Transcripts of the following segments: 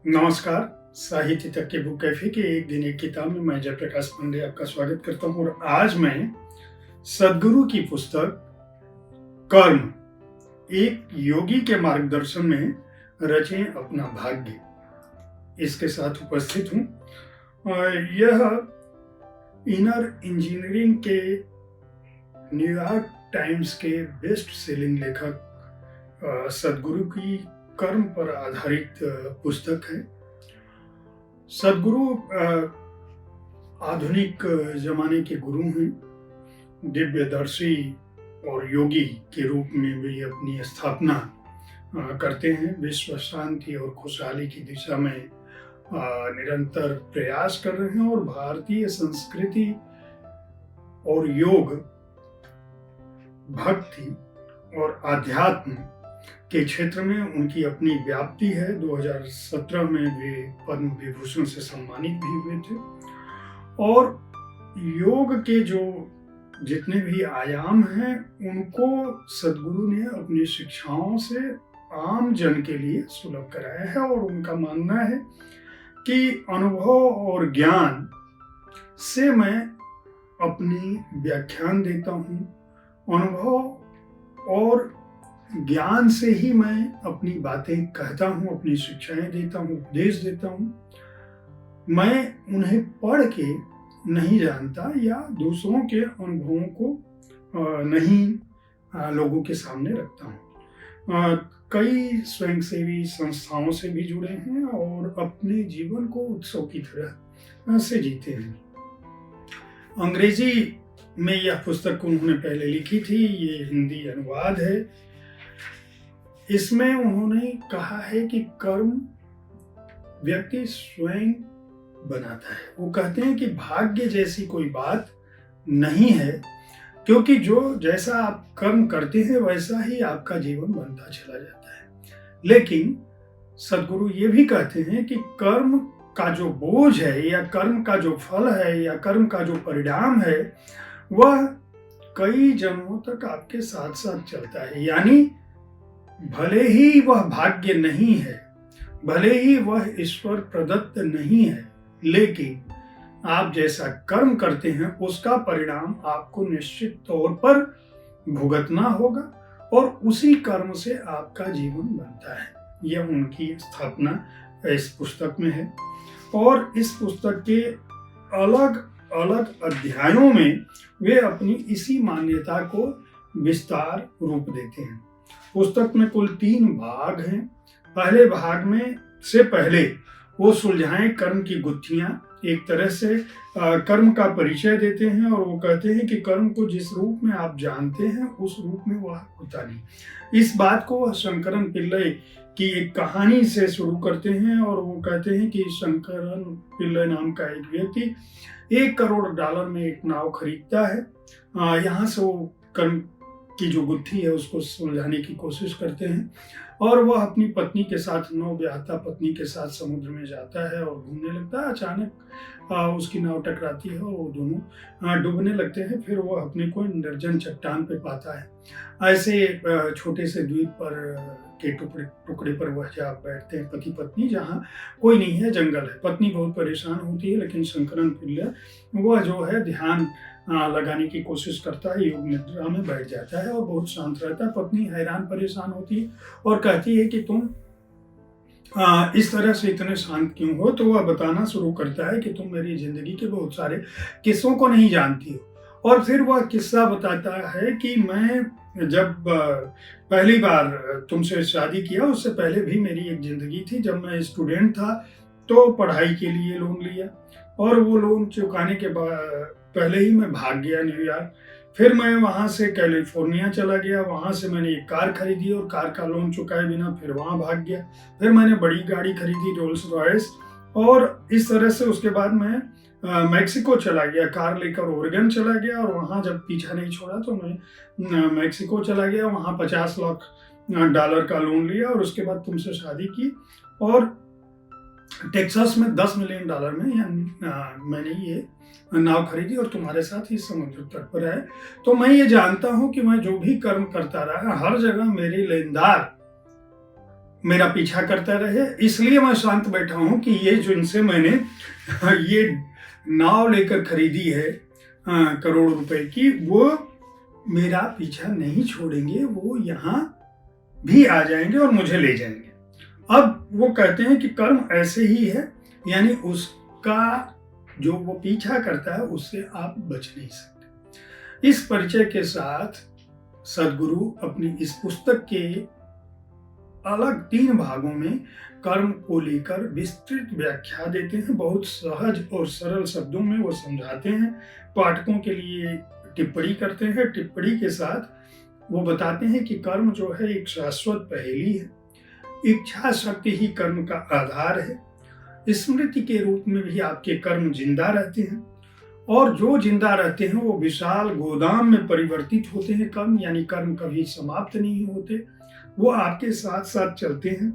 नमस्कार। साहित्य तक के बुक कैफे के एक दिन एक किताब में मैं जयप्रकाश पांडे आपका स्वागत करता हूँ और आज मैं सद्गुरु की पुस्तक कर्म, एक योगी के मार्गदर्शन में रचें अपना भाग्य, इसके साथ उपस्थित हूँ। यह इनर इंजीनियरिंग के न्यूयॉर्क टाइम्स के बेस्ट सेलिंग लेखक सद्गुरु की कर्म पर आधारित पुस्तक है। सद्गुरु आधुनिक जमाने के गुरु हैं, दिव्यदर्शी और योगी के रूप में भी अपनी स्थापना करते हैं। विश्व शांति और खुशहाली की दिशा में निरंतर प्रयास कर रहे हैं और भारतीय संस्कृति और योग, भक्ति और आध्यात्म के क्षेत्र में उनकी अपनी व्याप्ति है। 2017 में वे पद्म विभूषण से सम्मानित भी हुए थे और योग के जो जितने भी आयाम हैं उनको सद्गुरु ने अपनी शिक्षाओं से आम जन के लिए सुलभ कराया है और उनका मानना है कि अनुभव और ज्ञान से मैं अपनी व्याख्यान देता हूँ, अनुभव और ज्ञान से ही मैं अपनी बातें कहता हूँ, अपनी शिक्षाएं देता हूँ, उपदेश देता हूँ। मैं उन्हें पढ़ के नहीं जानता या दूसरों के अनुभवों को नहीं लोगों के सामने रखता हूँ। कई स्वयंसेवी संस्थाओं से भी जुड़े हैं और अपने जीवन को उत्सव की तरह से जीते हैं। अंग्रेजी में यह पुस्तक उन्होंने पहले लिखी थी, ये हिंदी अनुवाद है। इसमें उन्होंने कहा है कि कर्म व्यक्ति स्वयं बनाता है। वो कहते हैं कि भाग्य जैसी कोई बात नहीं है, क्योंकि जो जैसा आप कर्म करते हैं वैसा ही आपका जीवन बनता चला जाता है। लेकिन सद्गुरु ये भी कहते हैं कि कर्म का जो बोझ है या कर्म का जो फल है या कर्म का जो परिणाम है वह कई जन्मों तक आपके साथ साथ चलता है। यानी भले ही वह भाग्य नहीं है, भले ही वह ईश्वर प्रदत्त नहीं है, लेकिन आप जैसा कर्म करते हैं उसका परिणाम आपको निश्चित तौर पर भुगतना होगा और उसी कर्म से आपका जीवन बनता है। यह उनकी स्थापना इस पुस्तक में है और इस पुस्तक के अलग अलग अध्यायों में वे अपनी इसी मान्यता को विस्तार रूप देते हैं। पुस्तक में कुल 3 भाग हैं। पहले भाग में से पहले वो सुलझाएं कर्म की गुत्थियां, एक तरह से कर्म का परिचय देते हैं और वो कहते हैं कि कर्म को जिस रूप में आप जानते हैं उस रूप में वह होता नहीं। इस बात को वह शंकरन पिल्लई की एक कहानी से शुरू करते हैं और वो कहते हैं कि शंकरन पिल्लई नाम का एक व्यक्ति $1 करोड़ में एक नाव खरीदता है। यहाँ से वो कर्म की जो गुत्थी है उसको सुलझाने की कोशिश करते हैं और वह अपनी पत्नी के साथ, नवविवाहिता पत्नी के साथ समुद्र में जाता है और घूमने लगता है। अचानक उसकी नाव टकराती है और वो दोनों डूबने लगते हैं। फिर वह अपने को निर्जन चट्टान पे पाता है। ऐसे छोटे से द्वीप पर के टुकड़े पर वह जा बैठते हैं पति पत्नी, जहाँ कोई नहीं है, जंगल है। पत्नी बहुत परेशान होती है, लेकिन शंकरन पिल्लई वह जो है ध्यान लगाने की कोशिश करता है, योग निद्रा में बैठ जाता है और बहुत शांत रहता है। पत्नी हैरान परेशान होती है और कहती है कि तुम इस तरह से इतने शांत क्यों हो? तो वह बताना शुरू करता है कि तुम मेरी जिंदगी के बहुत सारे किस्सों को नहीं जानती हो। और फिर वह किस्सा बताता है कि मैं जब पहली बार तुमसे शादी किया उससे पहले भी मेरी एक जिंदगी थी। जब मैं स्टूडेंट था तो पढ़ाई के लिए लोन लिया और वो लोन चुकाने के बाद पहले ही मैं भाग गया न्यूयॉर्क। फिर मैं वहाँ से कैलिफोर्निया चला गया, वहाँ से मैंने एक कार खरीदी और कार का लोन चुकाए बिना फिर वहाँ भाग गया। फिर मैंने बड़ी गाड़ी खरीदी, रोल्स रॉयस, और इस तरह से उसके बाद मैं मैक्सिको चला गया, कार लेकर ओरेगन चला गया और वहाँ जब पीछा नहीं छोड़ा तो मैं मैक्सिको चला गया। वहाँ $50 लाख का लोन लिया और उसके बाद तुमसे शादी की और टेक्सास में $10 मिलियन में मैंने ये नाव खरीदी और तुम्हारे साथ ही समुद्र तट पर है। तो मैं ये जानता हूं कि मैं जो भी कर्म करता रहा हर जगह मेरे लेनदार मेरा पीछा करता रहे, इसलिए मैं शांत बैठा हूं कि ये जो इनसे मैंने ये नाव लेकर खरीदी है करोड़ रुपए की, वो मेरा पीछा नहीं छोड़ेंगे, वो यहाँ भी आ जाएंगे और मुझे ले जाएंगे। अब वो कहते हैं कि कर्म ऐसे ही है, यानी उसका जो वो पीछा करता है उससे आप बच नहीं सकते। इस परिचय के साथ सदगुरु अपनी इस पुस्तक के अलग 3 भागों में कर्म को लेकर विस्तृत व्याख्या देते हैं। बहुत सहज और सरल शब्दों में वो समझाते हैं, पाठकों के लिए टिप्पणी करते हैं। टिप्पणी के साथ वो बताते हैं कि कर्म जो है एक शाश्वत पहेली है, इच्छा शक्ति ही कर्म का आधार है। स्मृति के रूप में भी आपके कर्म जिंदा रहते हैं, और जो जिंदा रहते हैं वो विशाल गोदाम में परिवर्तित होते हैं। कर्म यानी कर्म कभी समाप्त नहीं होते, वो आपके साथ साथ चलते हैं।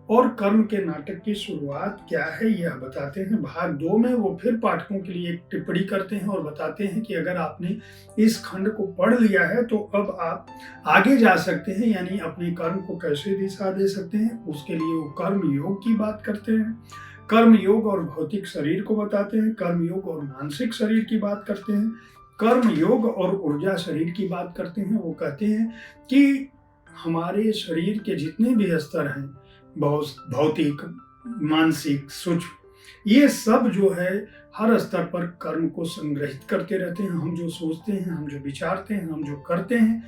और कर्म के नाटक की शुरुआत क्या है यह बताते हैं। भाग 2 में वो फिर पाठकों के लिए एक टिप्पणी करते हैं और बताते हैं कि अगर आपने इस खंड को पढ़ लिया है तो अब आप आगे जा सकते हैं, यानी अपने कर्म को कैसे दिशा दे सकते हैं। उसके लिए वो कर्म योग की बात करते हैं, कर्म योग और भौतिक शरीर को बताते हैं, कर्म योग और मानसिक शरीर की बात करते हैं, कर्म योग और ऊर्जा शरीर की बात करते हैं। वो कहते हैं कि हमारे शरीर के जितने भी स्तर हैं, भौतिक, मानसिक, सूक्ष्म, ये सब जो है हर स्तर पर कर्म को संग्रहित करते रहते हैं। हम जो सोचते हैं, हम जो विचारते हैं, हम जो करते हैं,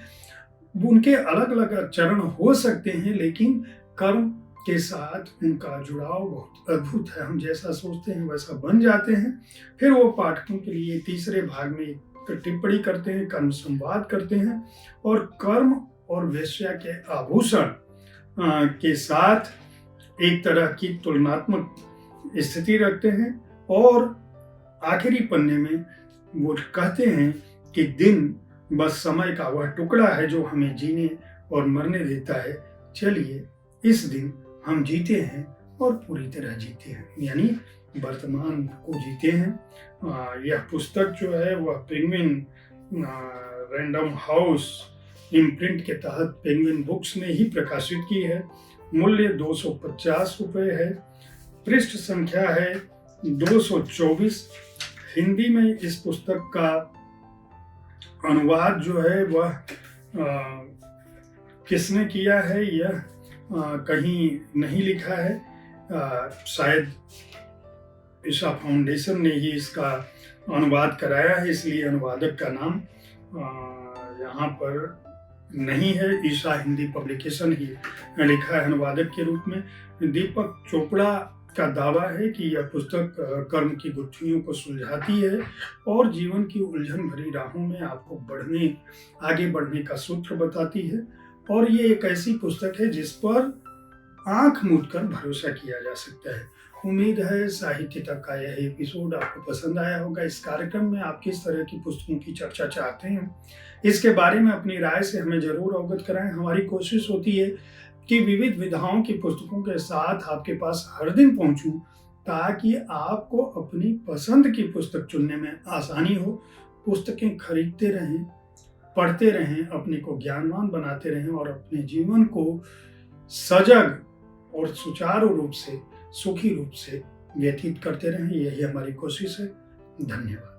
उनके अलग अलग चरण हो सकते हैं, लेकिन कर्म के साथ उनका जुड़ाव बहुत अद्भुत है। हम जैसा सोचते हैं वैसा बन जाते हैं। फिर वो पाठकों के लिए तीसरे भाग में टिप्पणी करते हैं, कर्म संवाद करते हैं, और कर्म और वेश्या के आभूषण के साथ एक तरह की तुलनात्मक स्थिति रखते हैं। और आखिरी पन्ने में वो कहते हैं कि दिन बस समय का वह टुकड़ा है जो हमें जीने और मरने देता है। चलिए इस दिन हम जीते हैं और पूरी तरह जीते हैं, यानी वर्तमान को जीते हैं। यह पुस्तक जो है वह पेंगुइन रैंडम हाउस इम्प्रिंट के तहत पेंगुइन बुक्स ने ही प्रकाशित की है। मूल्य 250 रुपये है। पृष्ठ संख्या है 224। हिंदी में इस पुस्तक का अनुवाद जो है वह किसने किया है यह कहीं नहीं लिखा है। शायद ईशा फाउंडेशन ने ही इसका अनुवाद कराया है, इसलिए अनुवादक का नाम यहाँ पर नहीं है। ईशा हिंदी पब्लिकेशन ही लिखा है अनुवादक के रूप में। दीपक चोपड़ा का दावा है कि यह पुस्तक कर्म की गुत्थियों को सुलझाती है और जीवन की उलझन भरी राहों में आपको आगे बढ़ने का सूत्र बताती है। और ये एक ऐसी पुस्तक है जिस पर आंख मूंद कर भरोसा किया जा सकता है। उम्मीद है साहित्य तक का यह एपिसोड आपको पसंद आया होगा। इस कार्यक्रम में आप किस तरह की पुस्तकों की चर्चा चाहते हैं, इसके बारे में अपनी राय से हमें जरूर अवगत कराएं। हमारी कोशिश होती है कि विविध विधाओं की पुस्तकों के साथ आपके पास हर दिन पहुंचूं, ताकि आपको अपनी पसंद की पुस्तक चुनने में आसानी हो। पुस्तकें खरीदते रहें, पढ़ते रहें, अपने को ज्ञानवान बनाते रहें और अपने जीवन को सजग और सुचारू रूप से, सुखी रूप से व्यतीत करते रहें। यही हमारी कोशिश है। धन्यवाद।